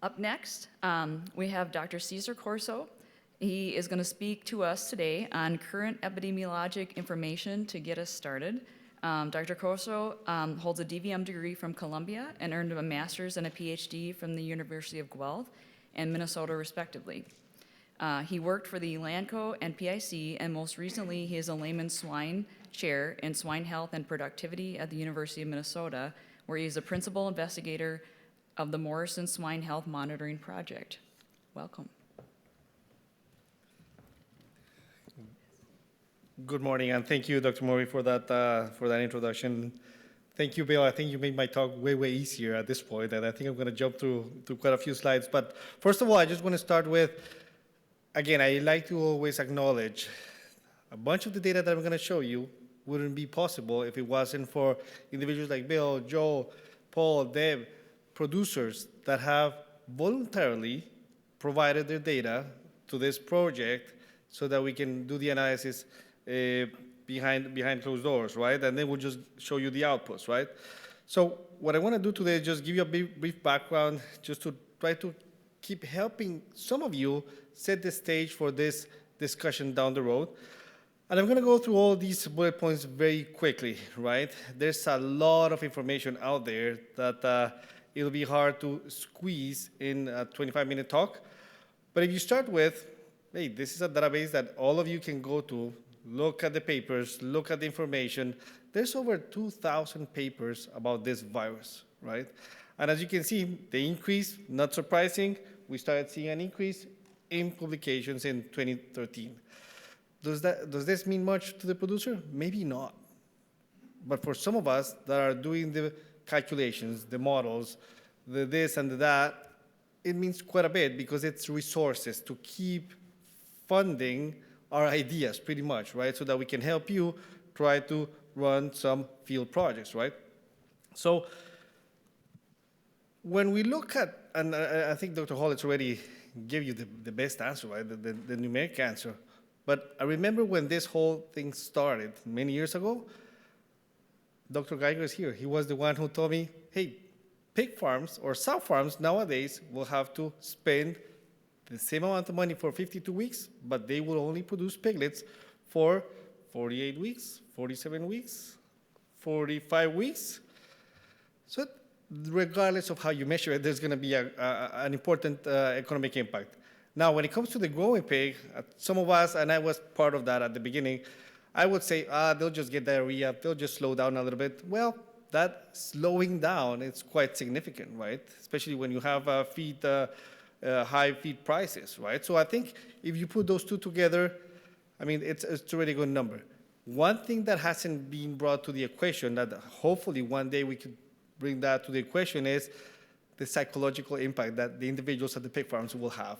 Up next, we have Dr. Cesar Corzo. He is going to speak to us today on current epidemiologic information to get us started. Dr. Corzo holds a DVM degree from Columbia and earned a master's and a PhD from the University of Guelph and Minnesota, respectively. He worked for the LANCO and PIC, and most recently, he is a Leman Swine Chair in Swine Health and Productivity at the University of Minnesota, where he is a principal investigator of the Morrison Swine Health Monitoring Project. Welcome. Good morning, and thank you, Dr. Murray, for that introduction. Thank you, Bill. I think you made my talk way easier at this point, and I think I'm going to jump through quite a few slides. But first of all, I just want to start with, again, I like to always acknowledge a bunch of the data that I'm going to show you wouldn't be possible if it wasn't for individuals like Bill, Joe, Paul, Deb, producers that have voluntarily provided their data to this project so that we can do the analysis behind closed doors, right? And then we'll just show you the outputs, right? So what I want to do today is just give you a brief background, just to try to keep helping some of you set the stage for this discussion down the road. And I'm going to go through all these bullet points very quickly, right? There's a lot of information out there that it'll be hard to squeeze in a 25-minute talk. But if you start with, hey, this is a database that all of you can go to, look at the papers, look at the information. There's over 2,000 papers about this virus, right? And as you can see, the increase, not surprising, we started seeing an increase in publications in 2013. Does this mean much to the producer? Maybe not. But for some of us that are doing the calculations, the models, the this and the that, it means quite a bit because it's resources to keep funding our ideas pretty much, right? So that we can help you try to run some field projects, right? So when we look at, and I think Dr. Hollitz already gave you the best answer, right? The numeric answer. But I remember when this whole thing started many years ago, Dr. Geiger is here. He was the one who told me, hey, pig farms or sow farms nowadays will have to spend the same amount of money for 52 weeks, but they will only produce piglets for 48 weeks, 47 weeks, 45 weeks. So regardless of how you measure it, there's going to be an important economic impact. Now, when it comes to the growing pig, some of us, and I was part of that at the beginning, I would say, they'll just get diarrhea, they'll just slow down a little bit. Well, that slowing down is quite significant, right? Especially when you have high feed prices, right? So I think if you put those two together, I mean, it's a really good number. One thing that hasn't been brought to the equation that hopefully one day we could bring that to the equation is the psychological impact that the individuals at the pig farms will have.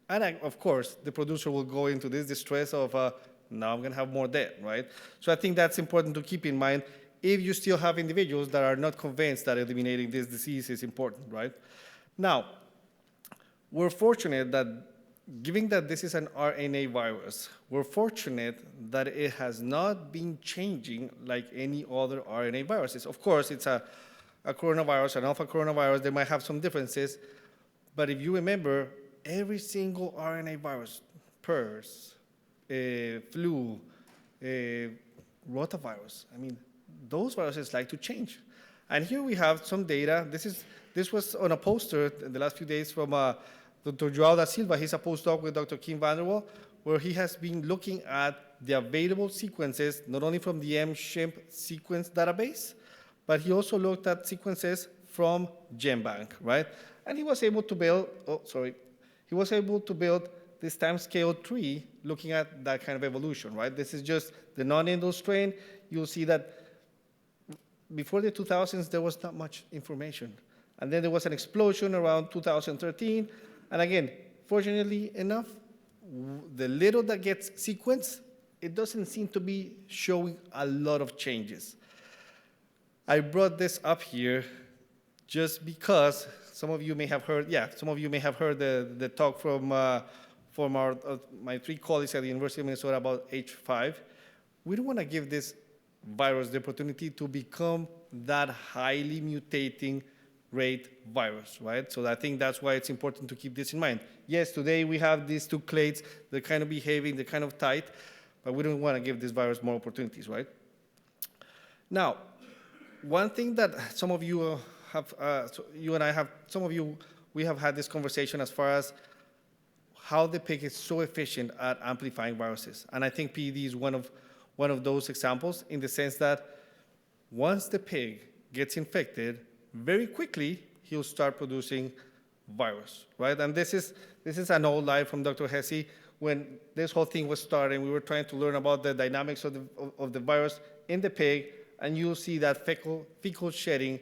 And of course, the producer will go into this distress of, now I'm going to have more debt, right? So I think that's important to keep in mind if you still have individuals that are not convinced that eliminating this disease is important, right? Now, we're fortunate that, given that this is an RNA virus, we're fortunate that it has not been changing like any other RNA viruses. Of course, it's a coronavirus, an alpha coronavirus, they might have some differences, but if you remember, every single RNA virus, PRRS, flu, rotavirus, I mean, those viruses like to change. And here we have some data. This was on a poster in the last few days from Dr. João da Silva. He's a postdoc with Dr. Kim Vanderwall, where he has been looking at the available sequences, not only from the mSHIMP sequence database, but he also looked at sequences from GenBank, right? And he was able to build, he was able to build this time-scale tree looking at that kind of evolution, right? This is just the non-indel strain. You'll see that before the 2000s, there was not much information. And then there was an explosion around 2013. And again, fortunately enough, the little that gets sequenced, it doesn't seem to be showing a lot of changes. I brought this up here just because some of you may have heard, the talk from my three colleagues at the University of Minnesota about H5. We don't want to give this virus the opportunity to become that highly mutating rate virus, right? So I think that's why it's important to keep this in mind. Yes, today we have these two clades, they're kind of behaving, they're kind of tight, but we don't want to give this virus more opportunities, right? Now, one thing that some of you have, so you and I have, some of you, we have had this conversation as far as how the pig is so efficient at amplifying viruses. And I think PED is one of those examples, in the sense that once the pig gets infected, very quickly he'll start producing virus, right? And this is an old lie from Dr. Hesse. When this whole thing was starting, we were trying to learn about the dynamics of the virus in the pig, and you'll see that fecal shedding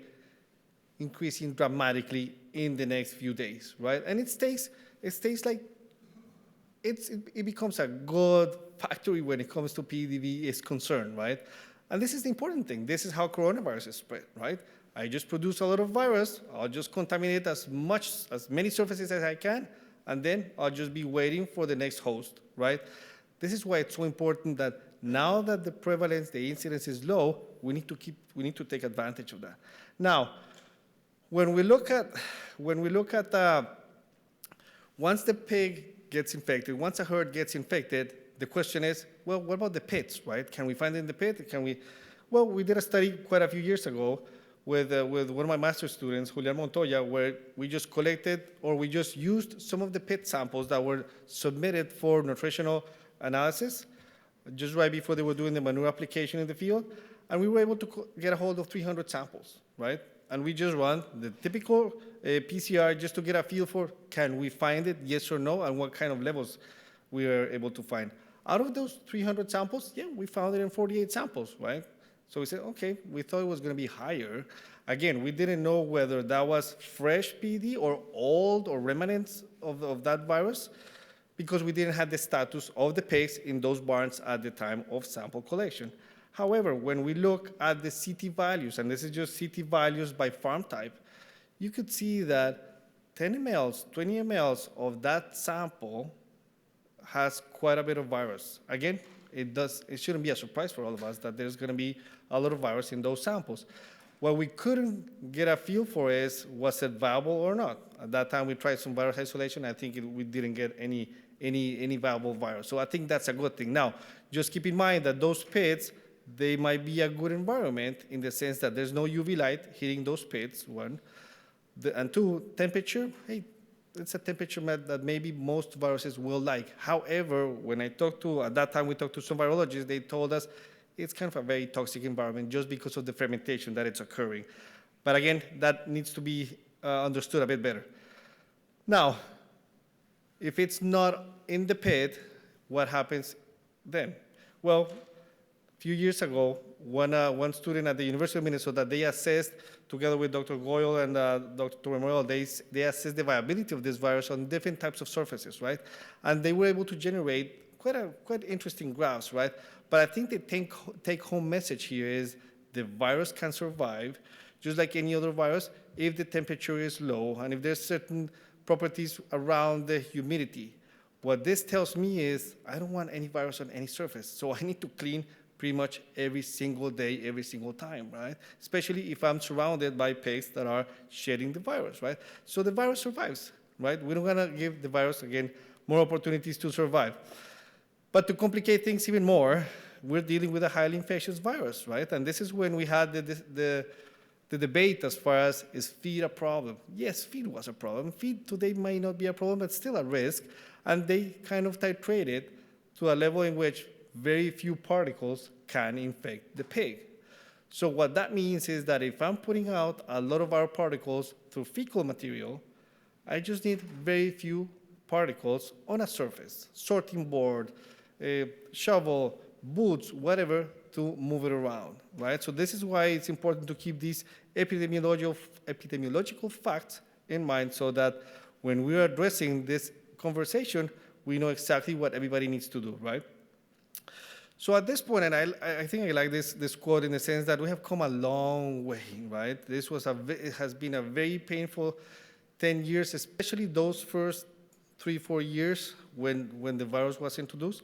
increasing dramatically in the next few days, right? And it stays like, it becomes a good factory when it comes to PEDV is concerned, right? And this is the important thing. This is how coronavirus is spread, right? I just produce a lot of virus, I'll just contaminate as many surfaces as I can, and then I'll just be waiting for the next host, right? This is why it's so important that now that the prevalence, the incidence is low, we need to take advantage of that. Now, when we look at once the pig gets infected, once a herd gets infected, the question is, well, what about the pits, right? Can we find it in the pit? Well, we did a study quite a few years ago with one of my master's students, Julian Montoya, where we just collected, or we just used some of the pit samples that were submitted for nutritional analysis just right before they were doing the manure application in the field, and we were able to get a hold of 300 samples, right? And we just run the typical PCR just to get a feel for, can we find it, yes or no, and what kind of levels we were able to find. Out of those 300 samples, yeah, we found it in 48 samples, right? So we said, okay, we thought it was going to be higher. Again, we didn't know whether that was fresh PD or old or remnants of that virus, because we didn't have the status of the pigs in those barns at the time of sample collection. However, when we look at the CT values, and this is just CT values by farm type, you could see that 10 mLs, 20 mLs of that sample has quite a bit of virus. Again, it shouldn't be a surprise for all of us that there's going to be a lot of virus in those samples. What we couldn't get a feel for is, was it viable or not? At that time, we tried some virus isolation. I think we didn't get any viable virus. So I think that's a good thing. Now, just keep in mind that those pits, they might be a good environment in the sense that there's no UV light hitting those pits, one. And two, temperature, hey, it's a temperature that maybe most viruses will like. However, when at that time we talked to some virologists, they told us it's kind of a very toxic environment just because of the fermentation that it's occurring. But again, that needs to be understood a bit better. Now, if it's not in the pit, what happens then? Well, a few years ago, one student at the University of Minnesota, they assessed, together with Dr. Goyle and Dr. Memorial, they assessed the viability of this virus on different types of surfaces, right? And they were able to generate quite interesting graphs, right? But I think the take-home message here is the virus can survive, just like any other virus, if the temperature is low and if there's certain properties around the humidity. What this tells me is I don't want any virus on any surface, so I need to clean pretty much every single day, every single time, right? Especially if I'm surrounded by pigs that are shedding the virus, right? So the virus survives, right? We don't want to give the virus, again, more opportunities to survive. But to complicate things even more, we're dealing with a highly infectious virus, right? And this is when we had the debate as far as, is feed a problem? Yes, feed was a problem. Feed today might not be a problem, but still a risk. And they kind of titrated to a level in which very few particles can infect the pig. So what that means is that if I'm putting out a lot of our particles through fecal material, I just need very few particles on a surface, sorting board, shovel, boots, whatever, to move it around, right? So this is why it's important to keep these epidemiological facts in mind so that when we're addressing this conversation, we know exactly what everybody needs to do, right? So at this point, and I think I like this quote in the sense that we have come a long way, right? It has been a very painful 10 years, especially those first 3-4 years when the virus was introduced.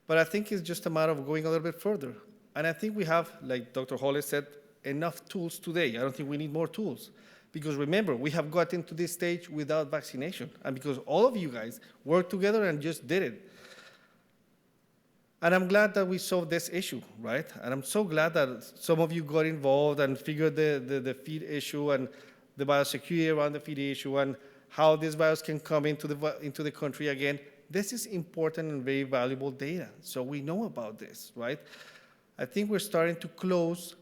But I think it's just a matter of going a little bit further. And I think we have, like Dr. Hollis said, enough tools today. I don't think we need more tools. Because remember, we have gotten to this stage without vaccination, and because all of you guys worked together and just did it. And I'm glad that we solved this issue, right? And I'm so glad that some of you got involved and figured the feed issue and the biosecurity around the feed issue and how this virus can come into the country again. This is important and very valuable data, so we know about this, right? I think we're starting to close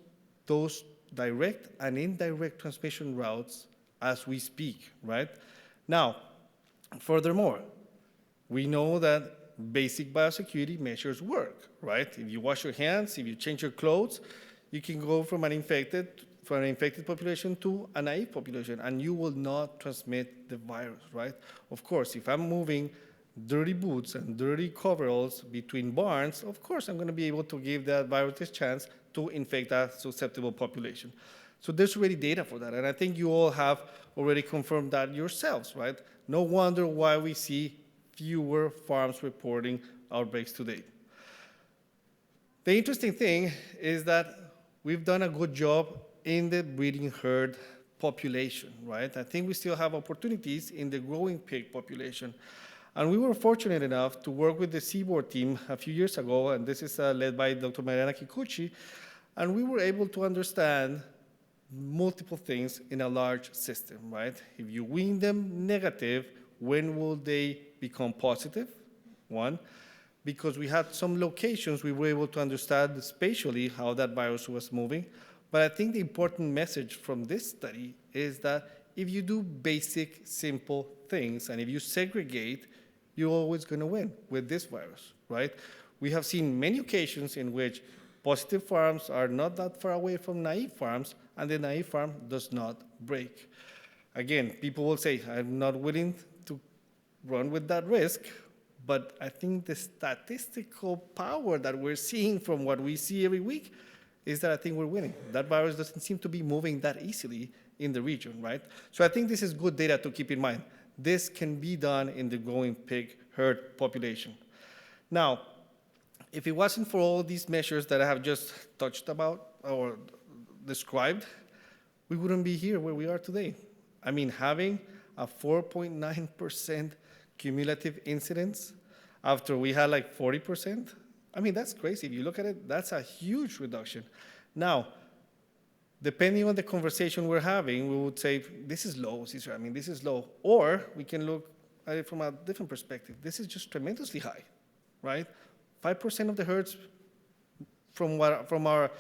those direct and indirect transmission routes as we speak, right? Now, furthermore, we know that basic biosecurity measures work, right? If you wash your hands, if you change your clothes, you can go from an infected population to a naive population, and you will not transmit the virus, right? Of course, if I'm moving dirty boots and dirty coveralls between barns, of course I'm going to be able to give that virus a chance to infect that susceptible population. So there's already data for that, and I think you all have already confirmed that yourselves, right? No wonder why we see fewer farms reporting outbreaks today. The interesting thing is that we've done a good job in the breeding herd population, right? I think we still have opportunities in the growing pig population. And we were fortunate enough to work with the Seaboard team a few years ago, and this is led by Dr. Mariana Kikuchi, and we were able to understand multiple things in a large system, right? If you wean them negative, when will they become positive? One, because we had some locations we were able to understand spatially how that virus was moving. But I think the important message from this study is that if you do basic, simple things, and if you segregate, you're always going to win with this virus, right? We have seen many occasions in which positive farms are not that far away from naive farms, and the naive farm does not break. Again, people will say, I'm not willing to run with that risk, but I think the statistical power that we're seeing from what we see every week is that I think we're winning. That virus doesn't seem to be moving that easily in the region, right? So I think this is good data to keep in mind. This can be done in the growing pig herd population. Now, if it wasn't for all these measures that I have just touched about or described, we wouldn't be here where we are today. I mean, having a 4.9% cumulative incidence after we had like 40%, I mean, that's crazy. If you look at it, that's a huge reduction. Now, depending on the conversation we're having, we would say, this is low, Cesar. I mean, this is low. Or we can look at it from a different perspective. This is just tremendously high, right? 5% of the herds from our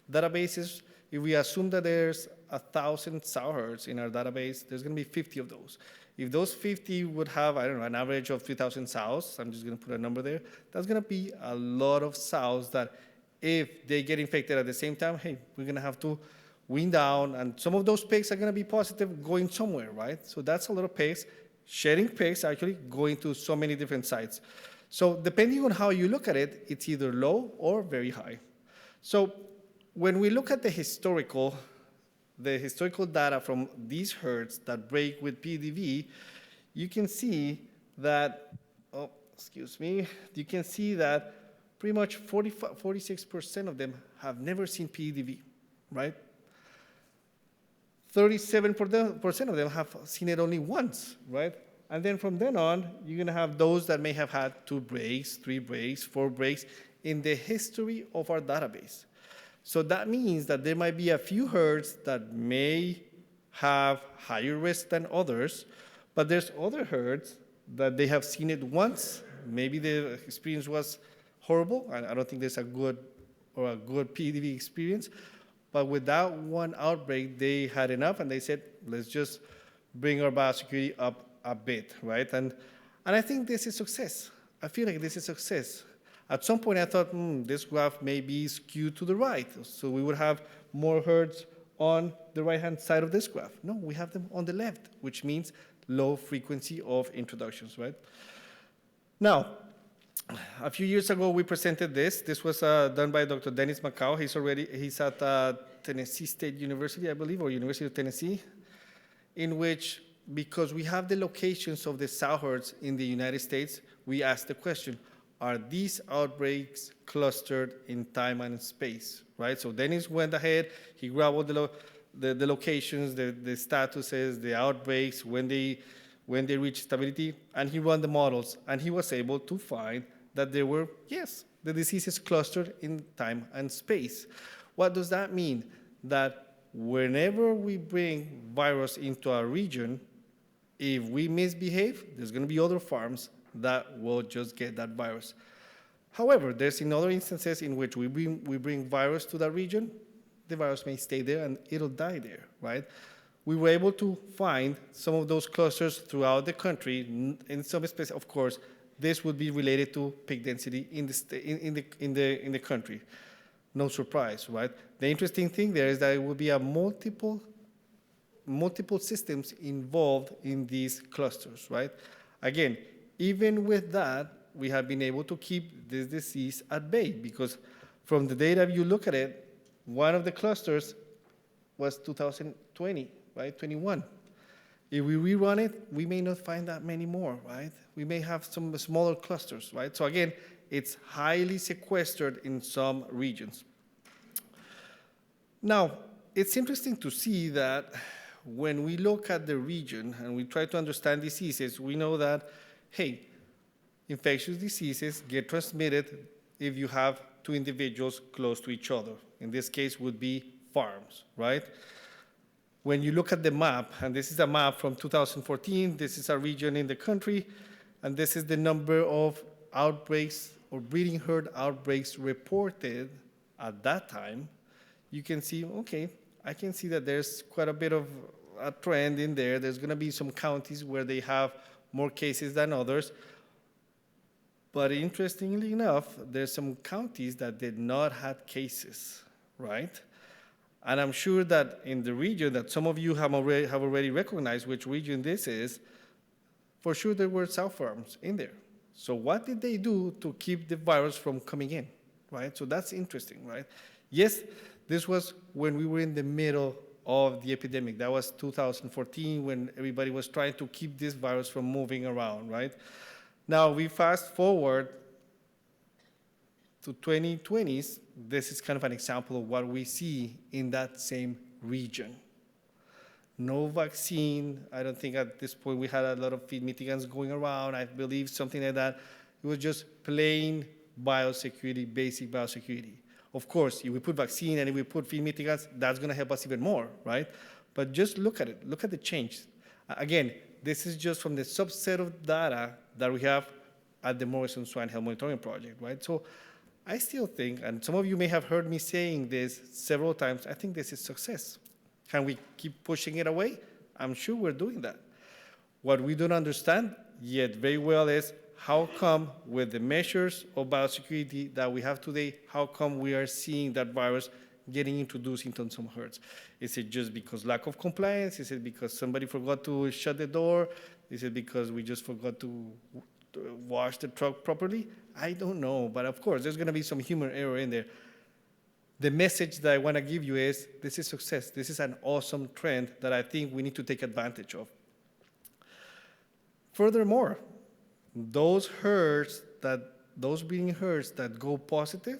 databases, if we assume that there's 1,000 sow herds in our database, there's going to be 50 of those. If those 50 would have, I don't know, an average of 3,000 sows, I'm just going to put a number there, that's going to be a lot of sows that if they get infected at the same time, hey, we're going to have to wean down, and some of those pigs are going to be positive going somewhere, right? So that's a lot of pigs, shedding pigs actually going to so many different sites. So depending on how you look at it, it's either low or very high. So when we look at the historical data from these herds that break with PDV, you can see that, you can see that pretty much 46% of them have never seen PDV, right? 37% of them have seen it only once, right? And then from then on, you're going to have those that may have had 2 breaks, 3 breaks, 4 breaks in the history of our database. So that means that there might be a few herds that may have higher risk than others, but there's other herds that they have seen it once. Maybe the experience was horrible, and I don't think there's a good PDV experience, but without one outbreak, they had enough, and they said, let's just bring our biosecurity up a bit, right? And I think this is success. I feel like this is success. At some point, I thought, this graph may be skewed to the right, so we would have more herds on the right-hand side of this graph. No, we have them on the left, which means low frequency of introductions, right? Now, a few years ago, we presented this. This was done by Dr. Dennis Macau. He's at Tennessee State University, I believe, or University of Tennessee, in which, because we have the locations of the sow herds in the United States, we asked the question, are these outbreaks clustered in time and space, right? So Dennis went ahead, he grabbed the locations, the statuses, the outbreaks, when they reach stability, and he ran the models, and he was able to find that there were, yes, the diseases clustered in time and space. What does that mean? That whenever we bring virus into a region, if we misbehave, there's going to be other farms that will just get that virus. However, there's in other instances in which we bring virus to that region, the virus may stay there and it'll die there, right? We were able to find some of those clusters throughout the country. In some space, of course, this would be related to pig density in the country. No surprise, right? The interesting thing there is that it would be a multiple systems involved in these clusters, right? Again, even with that, we have been able to keep this disease at bay, because from the data, if you look at it, one of the clusters was 2020, right, 21. If we rerun it, we may not find that many more, right? We may have some smaller clusters, right? So again, it's highly sequestered in some regions. Now, it's interesting to see that when we look at the region and we try to understand diseases, we know that, hey, infectious diseases get transmitted if you have two individuals close to each other. In this case would be farms, right? When you look at the map, and this is a map from 2014, this is a region in the country, and this is the number of outbreaks or breeding herd outbreaks reported at that time, you can see, okay, I can see that there's quite a bit of a trend in there. There's going to be some counties where they have more cases than others. But interestingly enough, there's some counties that did not have cases, right? And I'm sure that in the region that some of you have already recognized which region this is, for sure there were sow farms in there. So what did they do to keep the virus from coming in, right? So that's interesting, right? Yes, this was when we were in the middle of the epidemic. That was 2014 when everybody was trying to keep this virus from moving around, right? Now we fast forward to 2020s. This is kind of an example of what we see in that same region. No vaccine. I don't think at this point we had a lot of feed mitigants going around. I believe something like that. It was just plain biosecurity, basic biosecurity. Of course, if we put vaccine and if we put feed mitigants, that's going to help us even more, right? But just look at it. Look at the change. Again, this is just from the subset of data that we have at the Morrison Swine Health Monitoring Project, right? So I still think, and some of you may have heard me saying this several times, I think this is success. Can we keep pushing it away? I'm sure we're doing that. What we don't understand yet very well is how come with the measures of biosecurity that we have today, how come we are seeing that virus getting introduced into some herds? Is it just because lack of compliance? Is it because somebody forgot to shut the door? Is it because we just forgot to wash the truck properly? I don't know, but of course, there's gonna be some human error in there. The message that I wanna give you is, this is success. This is an awesome trend that I think we need to take advantage of. Furthermore, those breeding herds that go positive,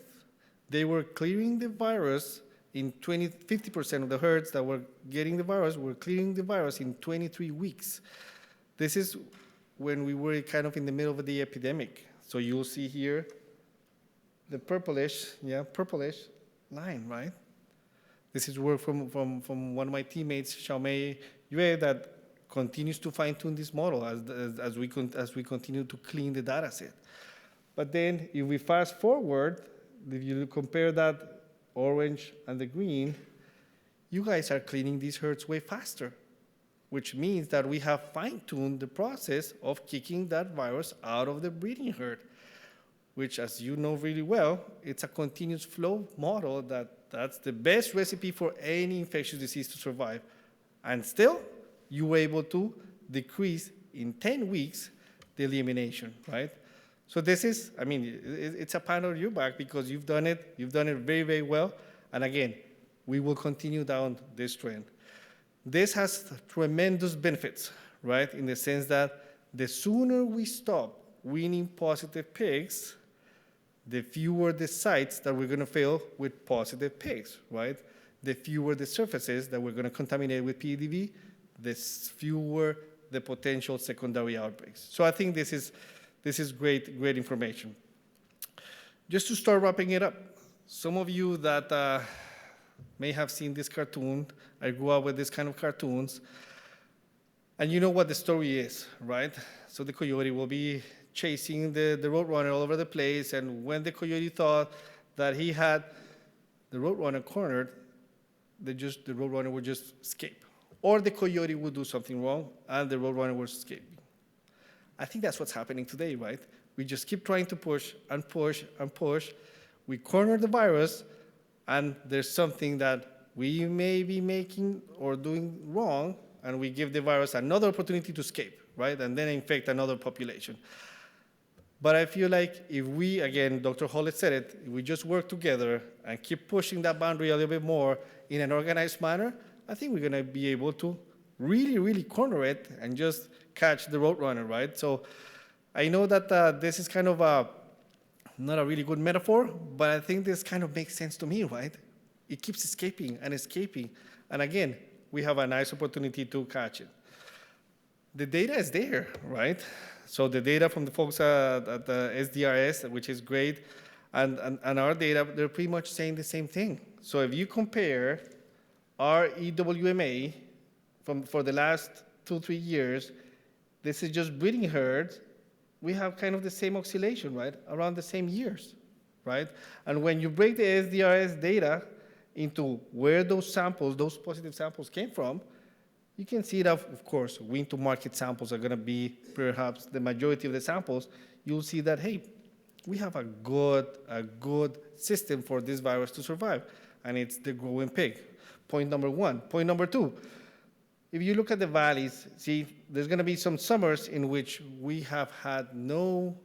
they were clearing the virus in 50% of the herds that were getting the virus were clearing the virus in 23 weeks. This is when we were kind of in the middle of the epidemic. So you'll see here the purplish line, right? This is work from one of my teammates, Xiaomei Yue, that continues to fine-tune this model as we continue to clean the data set. But then if we fast forward, if you compare that orange and the green, you guys are cleaning these herds way faster, which means that we have fine-tuned the process of kicking that virus out of the breeding herd, which, as you know really well, it's a continuous flow model that's the best recipe for any infectious disease to survive. And still, you were able to decrease in 10 weeks the elimination, right? So this is, I mean, it's a pat on your back because you've done it very, very well. And again, we will continue down this trend. This has tremendous benefits, right? In the sense that the sooner we stop weaning positive pigs, the fewer the sites that we're gonna fill with positive pigs, right? the fewer the surfaces that we're going to contaminate with PEDV, the fewer the potential secondary outbreaks. So I think this is great information. Just to start wrapping it up, some of you that may have seen this cartoon, I grew up with this kind of cartoons, and you know what the story is, right? So the coyote will be chasing the roadrunner all over the place, and when the coyote thought that he had the roadrunner cornered, the roadrunner would just escape. Or the coyote would do something wrong, and the roadrunner would escape. I think that's what's happening today, right? We just keep trying to push and push and push. We corner the virus, and there's something that we may be making or doing wrong, and we give the virus another opportunity to escape, right? And then infect another population. But I feel like if we, again, Dr. Hollett said it, if we just work together and keep pushing that boundary a little bit more in an organized manner, I think we're gonna be able to really, really corner it and just catch the roadrunner, right? So I know that this is kind of not a really good metaphor, but I think this kind of makes sense to me, right? It keeps escaping and escaping. And again, we have a nice opportunity to catch it. The data is there, right? So the data from the folks at the SDRS, which is great, and our data, they're pretty much saying the same thing. So if you compare our EWMA for the last 2-3 years, this is just breeding herds, we have kind of the same oscillation, right? Around the same years, right? And when you break the SDRS data into where those samples, those positive samples came from, you can see that, of course, win-to-market samples are going to be perhaps the majority of the samples. You'll see that, hey, we have a good system for this virus to survive, and it's the growing pig. Point number one. Point number two, if you look at the valleys, see, there's going to be some summers in which we have had no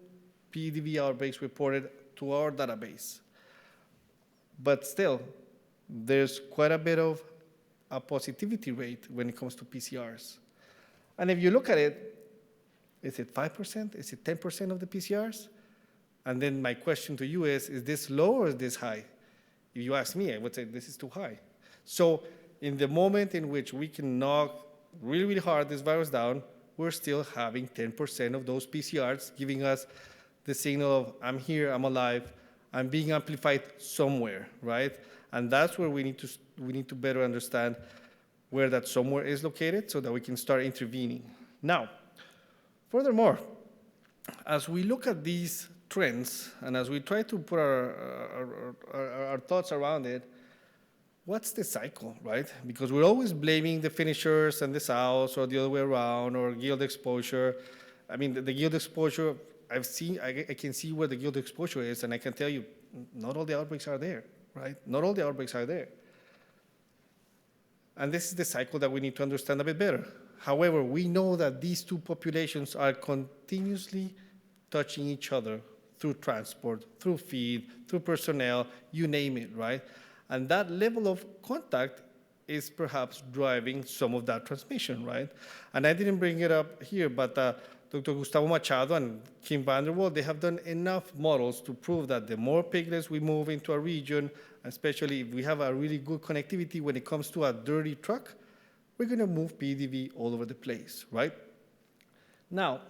PEDV outbreaks reported to our database. But still, there's quite a bit of a positivity rate when it comes to PCRs. And if you look at it, is it 5%? Is it 10% of the PCRs? And then my question to you is this low or is this high? If you ask me, I would say this is too high. So in the moment in which we can knock really, really hard this virus down, we're still having 10% of those PCRs giving us the signal of I'm here, I'm alive, I'm being amplified somewhere, right? And that's where we need to better understand where that somewhere is located so that we can start intervening. Now, furthermore, as we look at these trends and as we try to put our thoughts around it, what's the cycle, right? Because we're always blaming the finishers and the sows or the other way around or gill exposure. I mean, the gill exposure, I can see where the gill exposure is, and I can tell you, not all the outbreaks are there, right? Not all the outbreaks are there. And this is the cycle that we need to understand a bit better. However, we know that these two populations are continuously touching each other through transport, through feed, through personnel, you name it, right? And that level of contact is perhaps driving some of that transmission, right? And I didn't bring it up here, but Dr. Gustavo Machado and Kim Vanderwall, they have done enough models to prove that the more piglets we move into a region, especially if we have a really good connectivity when it comes to a dirty truck, we're going to move PEDV all over the place, right? Now,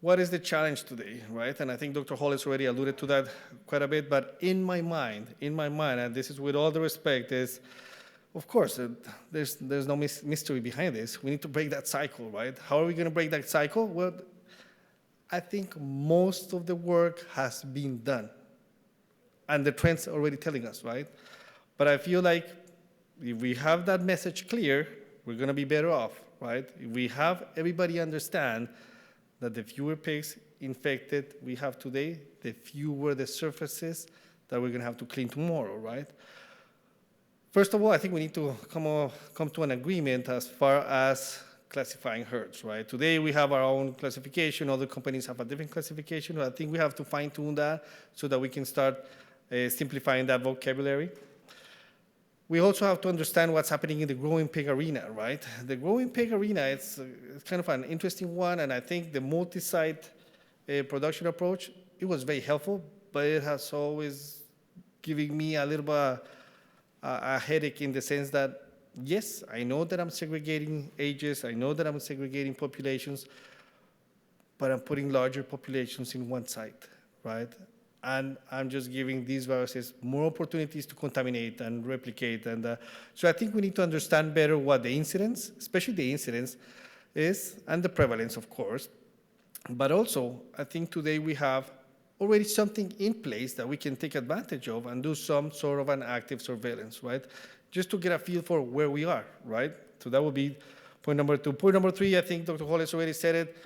what is the challenge today, right? And I think Dr. Hall has already alluded to that quite a bit, but in my mind, and this is with all the respect, is, of course, there's no mystery behind this. We need to break that cycle, right? How are we going to break that cycle? Well, I think most of the work has been done, and the trends are already telling us, right? But I feel like if we have that message clear, we're going to be better off, right? If we have everybody understand that the fewer pigs infected we have today, the fewer the surfaces that we're going to have to clean tomorrow, right? First of all, I think we need to come to an agreement as far as classifying herds, right? Today we have our own classification, other companies have a different classification, but I think we have to fine-tune that so that we can start simplifying that vocabulary. We also have to understand what's happening in the growing pig arena, right? The growing pig arena, it's kind of an interesting one, and I think the multi-site production approach, it was very helpful, but it has always given me a little bit a headache in the sense that, yes, I know that I'm segregating ages, I know that I'm segregating populations, but I'm putting larger populations in one site, right? And I'm just giving these viruses more opportunities to contaminate and replicate. And so I think we need to understand better what the incidence, especially the incidence, is, and the prevalence, of course. But also, I think today we have already something in place that we can take advantage of and do some sort of an active surveillance, right? Just to get a feel for where we are, right? So that would be point number 2. Point number 3, I think Dr. Hollis already said it.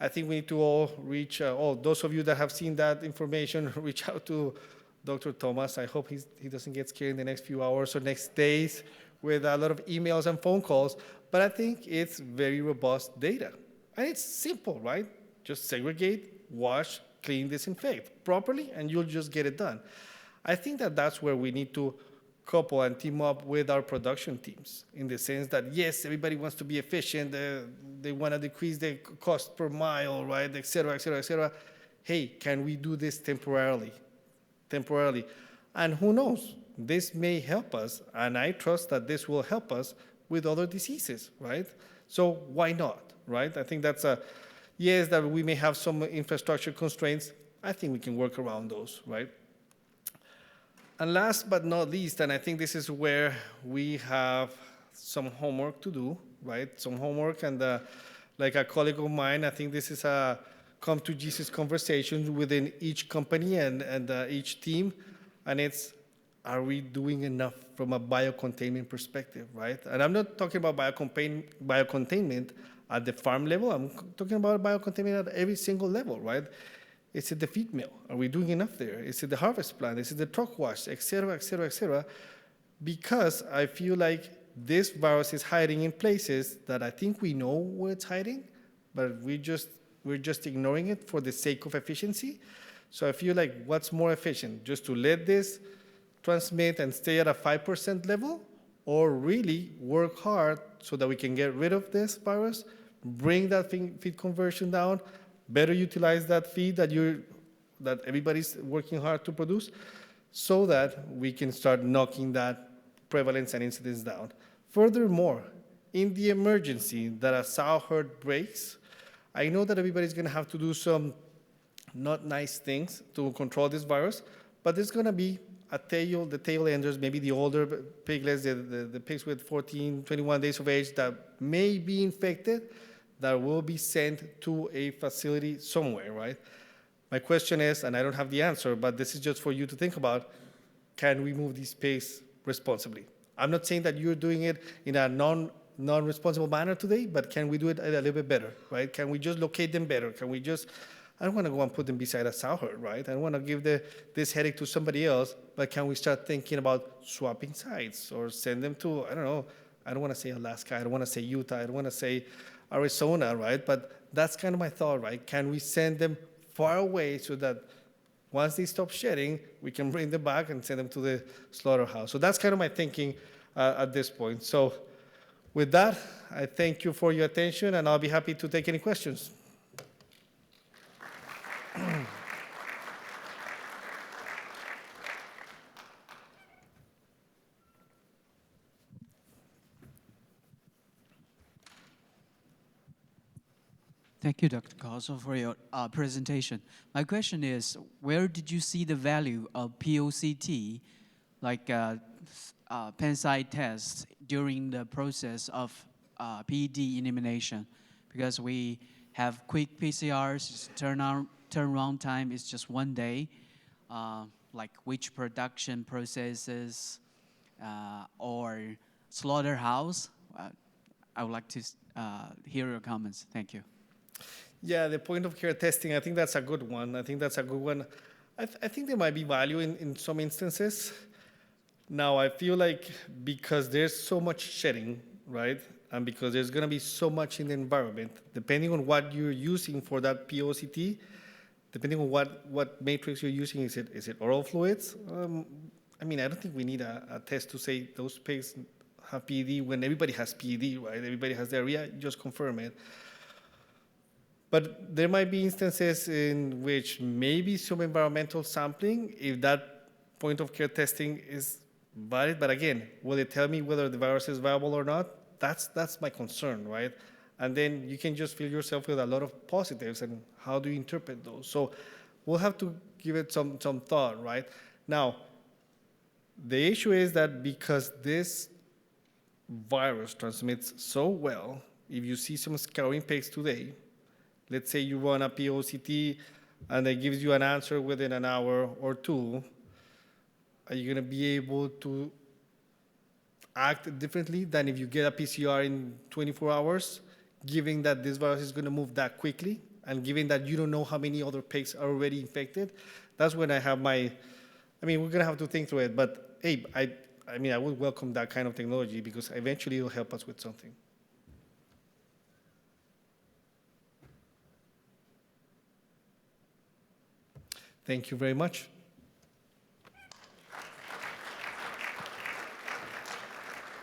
I think we need to all reach, all those of you that have seen that information, reach out to Dr. Thomas. I hope he doesn't get scared in the next few hours or next days with a lot of emails and phone calls. But I think it's very robust data. And it's simple, right? Just segregate, wash, clean, disinfect properly, and you'll just get it done. I think that that's where we need to couple and team up with our production teams in the sense that, yes, everybody wants to be efficient. They want to decrease the cost per mile, right, et cetera, et cetera, et cetera. Hey, can we do this temporarily? And who knows? This may help us, and I trust that this will help us with other diseases, right? So why not, right? I think that's yes, that we may have some infrastructure constraints. I think we can work around those, right? And last but not least, and I think this is where we have some homework to do, right? Some homework, and like a colleague of mine, I think this is a come to Jesus conversation within each company and each team, and it's, are we doing enough from a biocontainment perspective, right? And I'm not talking about biocontainment at the farm level. I'm talking about biocontainment at every single level, right? Is it the feed mill? Are we doing enough there? Is it the harvest plant? Is it the truck wash, et cetera, et cetera, et cetera? Because I feel like this virus is hiding in places that I think we know where it's hiding, but we're just ignoring it for the sake of efficiency. So I feel like what's more efficient, just to let this transmit and stay at a 5% level, or really work hard so that we can get rid of this virus, bring that feed conversion down, better utilize that feed that everybody's working hard to produce, so that we can start knocking that prevalence and incidence down. Furthermore, in the emergency that a sow herd breaks, I know that everybody's gonna have to do some not nice things to control this virus, but there's gonna be the tail enders, maybe the older piglets, the pigs with 14, 21 days of age that may be infected, that will be sent to a facility somewhere, right? My question is, and I don't have the answer, but this is just for you to think about, can we move these pigs responsibly? I'm not saying that you're doing it in a non-responsible manner today, but can we do it a little bit better, right? Can we just locate them better? Can we just, I don't want to go and put them beside a sow herd, right? I don't want to give this headache to somebody else, but can we start thinking about swapping sites or send them to, I don't know, I don't want to say Alaska, I don't want to say Utah, I don't want to say Arizona, right? But that's kind of my thought, right? Can we send them far away so that once they stop shedding, we can bring them back and send them to the slaughterhouse? So that's kind of my thinking at this point. So with that, I thank you for your attention, and I'll be happy to take any questions. Thank you, Dr. Corzo, for your presentation. My question is, where did you see the value of POCT, like pen-side tests, during the process of PD elimination? Because we have quick PCRs, turnaround time is just 1 day, like which production processes or slaughterhouse. I would like to hear your comments. Thank you. Yeah, the point of care testing, I think that's a good one. I think there might be value in some instances. Now, I feel like because there's so much shedding, right? And because there's going to be so much in the environment, depending on what you're using for that POCT, depending on what matrix you're using, is it oral fluids? I mean, I don't think we need a test to say those pigs have PED when everybody has PED, right? Everybody has diarrhea, just confirm it. But there might be instances in which maybe some environmental sampling, if that point of care testing is valid, but again, will it tell me whether the virus is viable or not? That's my concern, right? And then you can just fill yourself with a lot of positives, and how do you interpret those? So we'll have to give it some thought, right? Now, the issue is that because this virus transmits so well, if you see some scouring pigs today, let's say you run a POCT and it gives you an answer within an hour or two, are you going to be able to act differently than if you get a PCR in 24 hours, given that this virus is going to move that quickly, and given that you don't know how many other pigs are already infected? That's when I have my, I mean, we're going to have to think through it, but hey, I mean, I would welcome that kind of technology because eventually it'll help us with something. Thank you very much.